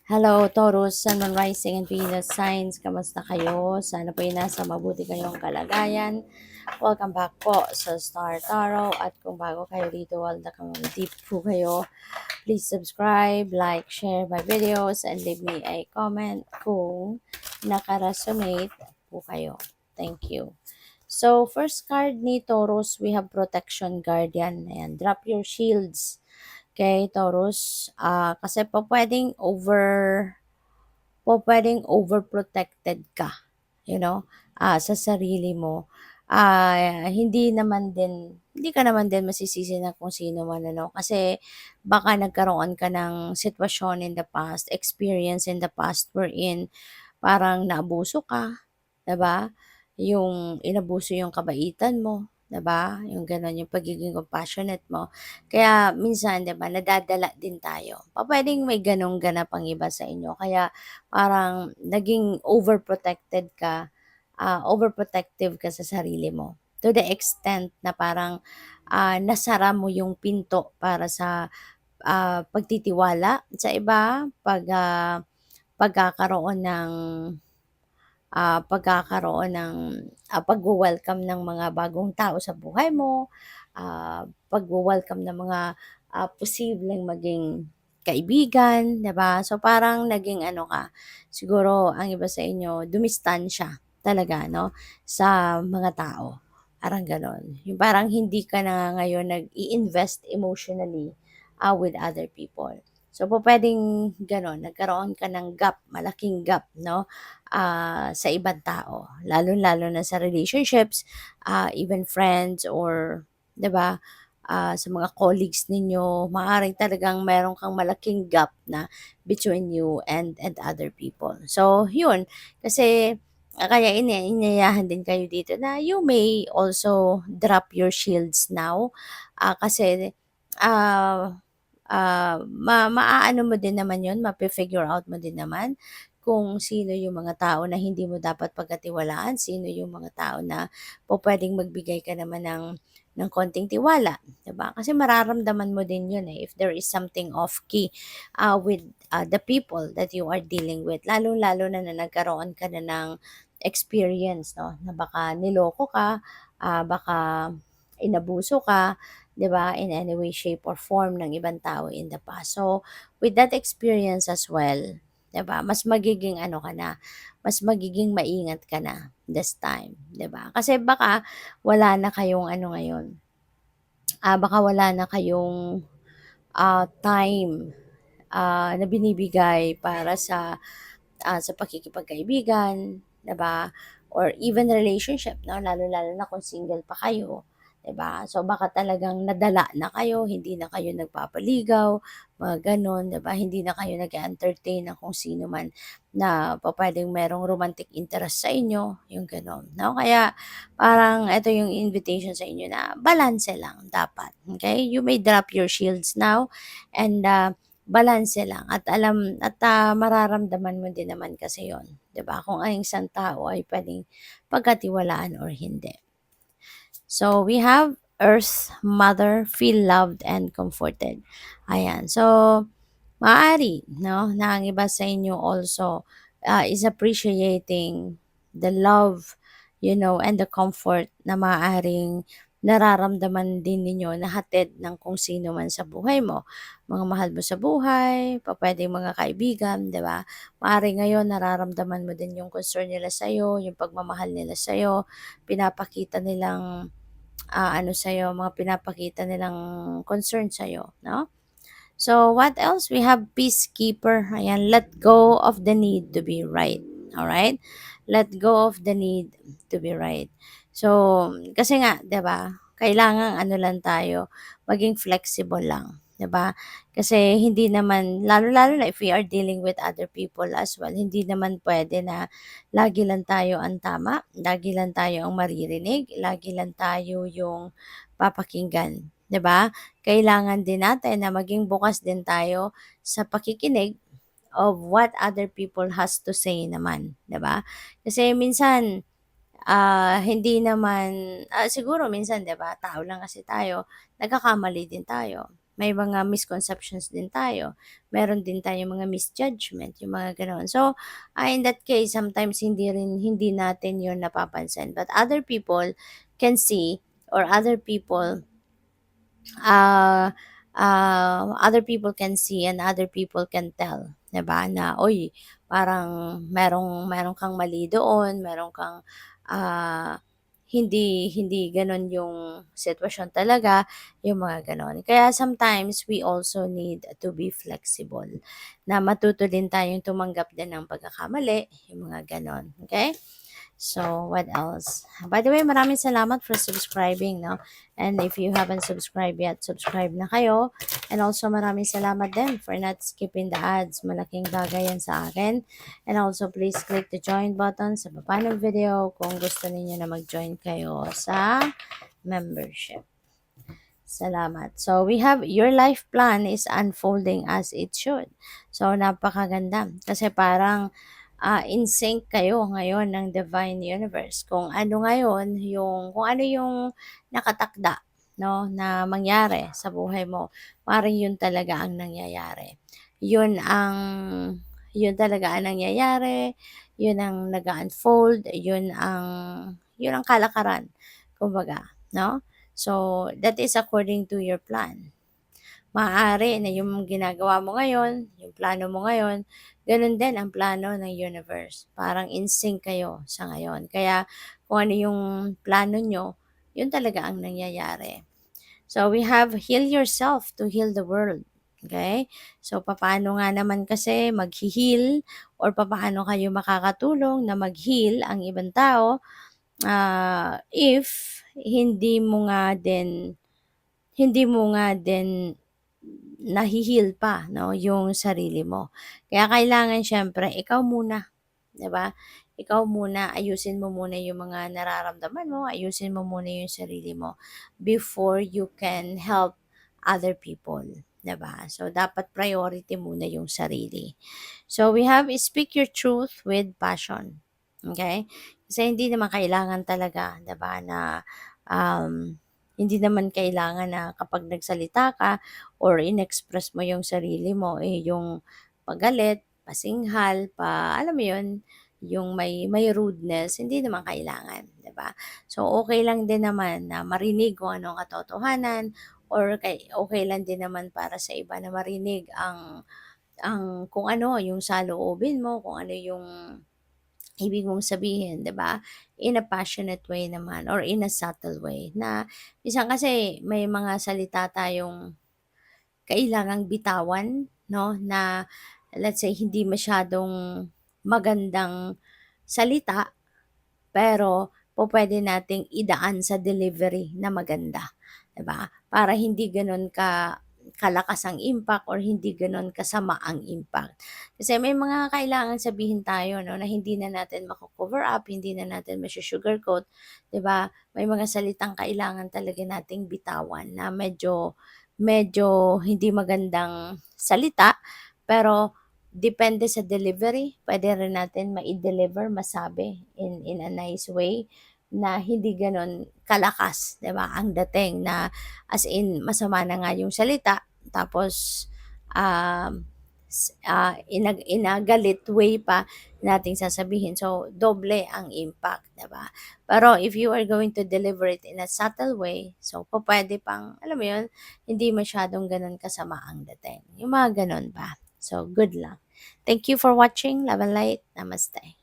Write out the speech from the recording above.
Hello, Taurus, Sun, Moon, Rising, and Venus signs. Kamusta kayo? Sana po ay nasa mabuti kayong kalagayan. Welcome back po sa Star Tarot. At kung bago kayo dito, welcome deep po kayo. Please subscribe, like, share my videos, and leave me a comment kung nakaresonate po kayo. Thank you. So, first card ni Taurus, we have Protection Guardian. Ayan, drop your shields. Okay, Taurus. Kasi po pwedeng overprotected ka, sa sarili mo. Hindi ka naman din masisisi na kung sino man, kasi baka nagkaroon ka ng sitwasyon in the past, experience in the past wherein parang naabuso ka, 'di ba? Yung inabuso yung kabaitan mo, 'di ba? Yung gano'n, yung pagiging compassionate mo. Kaya minsan, 'di ba, nadadala din tayo. Pupuwedeng may gano'ng ganap ang iba sa inyo. Kaya parang naging overprotective ka sa sarili mo. To the extent na parang nasara mo yung pinto para sa pagtitiwala sa iba, pagkakaroon ng pagwe-welcome ng mga bagong tao sa buhay mo, pagwe-welcome ng mga posibleng maging kaibigan, 'di ba? So parang naging ano ka, siguro ang iba sa inyo dumistansya talaga, no, sa mga tao. Parang gano'n. Yung parang hindi ka na ngayon nag-i-invest emotionally with other people. So pupuwedeng gano'n, nagkaroon ka ng gap, malaking gap, no, sa ibang tao, lalo-lalo na sa relationships, even friends or 'di ba, sa mga colleagues ninyo, maaaring talagang meron kang malaking gap na between you and other people. So, 'yun, kasi kaya inayayahan din kayo dito na you may also drop your shields now, kasi, ah, maaano mo din naman 'yun, mafi-figure out mo din naman kung sino yung mga tao na hindi mo dapat pagkatiwalaan, sino yung mga tao na pupuwedeng magbigay ka naman ng konting tiwala, 'di ba? Kasi mararamdaman mo din 'yun, if there is something off key, with, the people that you are dealing with. Lalong-lalo na na nagkaroon ka na ng experience, 'no, na baka niloko ka, baka inabuso ka, 'di ba, in any way, shape, or form ng ibang tao in the past. So, with that experience as well, 'di ba, mas magiging ano ka na, mas magiging maingat ka na this time, 'di ba? Kasi baka wala na kayong ano ngayon, baka wala na kayong, time, na binibigay para sa pakikipagkaibigan, 'di ba? Or even relationship, 'no, lalo-lalo na kung single pa kayo, 'di ba? So baka talagang nadala na kayo, hindi na kayo nagpapaligaw, mga gano'n, 'di ba? Hindi na kayo nag-e-entertain ng kung sino man na pupuwedeng merong romantic interest sa inyo, yung gano'n, 'no? Kaya parang eto yung invitation sa inyo na balanse lang dapat, okay? You may drop your shields now and, balanse lang at mararamdaman mo din naman kasi yon, 'di ba, kung ang isang tao ay puwedeng pagkatiwalaan or hindi. So, we have Earth Mother, feel loved and comforted. Ayan. So, maaari, no, na ang iba sa inyo also is appreciating the love, and the comfort na maaaring nararamdaman din ninyo na hatid ng kung sino man sa buhay mo. Mga mahal mo sa buhay, pwedeng mga kaibigan, di ba? Maaari ngayon nararamdaman mo din yung concern nila sa'yo, yung pagmamahal nila sa'yo, pinapakita nilang ano sa'yo, mga pinapakita nilang concern sa'yo, no? So, what else? We have peacekeeper. Ayan, let go of the need to be right. Alright? Let go of the need to be right. So, kasi nga, 'di ba? Kailangan ano lang tayo, maging flexible lang, 'di ba? Kasi hindi naman lalo-lalo na if we are dealing with other people as well, hindi naman pwede na lagi lang tayo ang tama, lagi lang tayo ang maririnig, lagi lang tayo yung papakinggan, 'di ba? Kailangan din natin na maging bukas din tayo sa pakikinig of what other people has to say naman, 'di ba? Kasi minsan, hindi naman siguro minsan 'di ba, tao lang kasi tayo, nagkakamali din tayo. may mga misconceptions din tayo. Meron din tayong mga misjudgment, yung mga gano'n. So, in that case, sometimes hindi natin yun napapansin. But other people can see, or uh, other people can see and other people can tell, 'di ba? Na, "Uy, parang meron kang mali doon, meron kang, ah, hindi hindi gano'n yung sitwasyon talaga," yung mga gano'n. Kaya sometimes we also need to be flexible, na matuto din tayong tumanggap din ng pagkakamali, yung mga gano'n, okay? So, what else? By the way, maraming salamat for subscribing, no? And if you haven't subscribed yet, subscribe na kayo. And also, maraming salamat din for not skipping the ads. Malaking bagay yan sa akin. And also, please click the join button sa baba ng video kung gusto niyo na mag-join kayo sa membership. Salamat. So, we have your life plan is unfolding as it should. So, napakaganda. Kasi parang in sync kayo ngayon ng Divine Universe. Kung ano yung nakatakda, no, na mangyari sa buhay mo, parang yun talaga ang nangyayari. Yun ang yun talaga ang nangyayari, yun ang nag-unfold, yun ang kalakaran, kumbaga, no? So, that is according to your plan. Maaari na yung ginagawa mo ngayon, yung plano mo ngayon, ganun din ang plano ng universe. Parang in sync kayo sa ngayon. Kaya kung ano yung plano nyo, yun talaga ang nangyayari. So we have heal yourself to heal the world. Okay? So papaano nga naman kasi mag-heal or papaano kayo makakatulong na mag-heal ang ibang tao if hindi mo nga din nahi pa 'no, yung sarili mo. Kaya kailangan siyempre ikaw muna, 'di ba? Ikaw muna, ayusin mo muna yung mga nararamdaman mo, ayusin mo muna yung sarili mo before you can help other people, 'di ba? So dapat priority muna yung sarili. So we have speak your truth with passion. Okay? Kasi hindi naman kailangan talaga, 'di ba, na um, hindi naman kailangan na kapag nagsalita ka or in-express mo yung sarili mo, yung pagalit, pasinghal, alam mo yun, yung may rudeness, hindi naman kailangan, 'di ba? So, okay lang din naman na marinig kung ano ang katotohanan or okay lang din naman para sa iba na marinig ang kung ano yung saloobin mo, kung ano yung ibig mong sabihin, 'di ba? In a passionate way naman or in a subtle way na minsan kasi may mga salita tayong kailangang bitawan, 'no, na let's say hindi masyadong magandang salita pero pupuwede nating idaan sa delivery na maganda, 'di ba? Para hindi gano'n kalakas ang impact or hindi gano'n kasama ang impact. Kasi may mga kailangan sabihin tayo 'no, na hindi na natin mako-cover up, hindi na natin mashu-sugarcoat, 'di ba? May mga salitang kailangan talaga nating bitawan na medyo medyo hindi magandang salita, pero depende sa delivery, puwede rin natin mai-deliver, masabi in a nice way na hindi gano'n kalakas, 'di ba, ang dating na as in masama na nga yung salita tapos, in a galit way pa nating sasabihin. So, doble ang impact, 'di ba? Pero if you are going to deliver it in a subtle way, so pupuwede pang alam mo 'yun, hindi masyadong gano'n kasama ang dating, yung mga gano'n ba. So, good luck. Thank you for watching. Love and light. Namaste.